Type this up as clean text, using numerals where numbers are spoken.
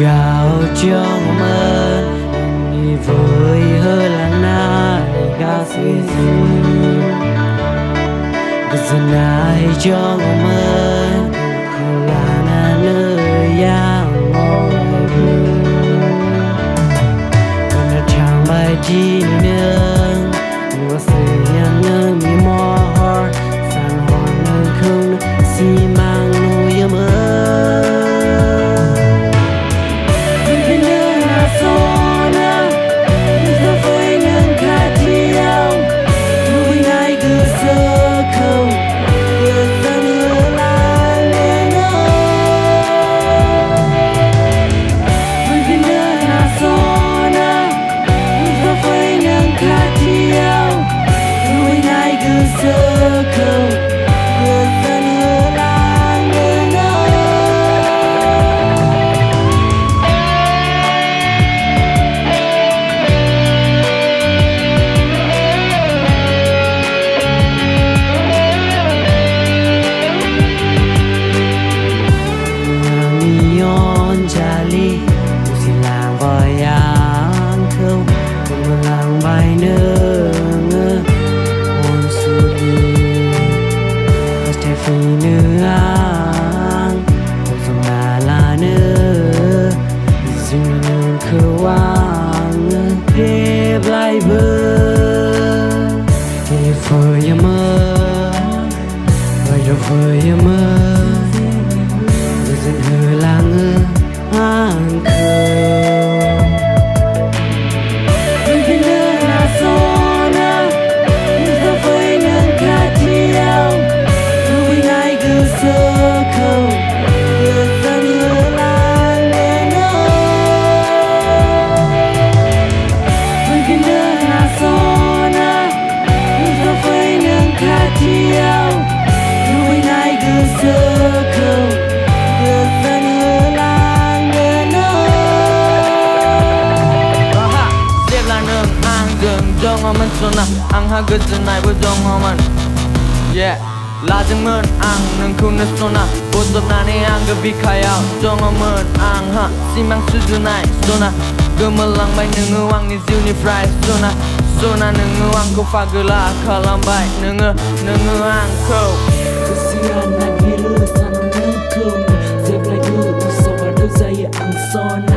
áo trong mơ đi với hơi lặng nai ga xì dần ai trong mơ không là nơi yang ngồi còn là chàng bài chi nương người sự nhận nơi mi mò san hoàng nơi không xi mang nuôi mơ Phơi mơ, phơi mơ, người dân hờ lang hoang khờ. Người dân là zona, người phơi nương cá chiêu, người này cứ sơ khâu, người dân hờ lang lên ơi. Người dân là zona, người phơi nương cá chiêu, người này cứ sơ khâu. 정하면 쏘나 앙하그 드나이브 정하면 yeah 라증은 앙는 군을 쏘나 보섭 나니 앙그 비카야 정하면 앙하 시망 수드나이 쏘나 그물랑 바이 능의 왕니 지우니 프라이 쏘나 쏘나 능의 왕코 파글라 칼람바이 능의 앙코 Kesianan hiru sanam nengkum Zep lagu usah pada saya ang son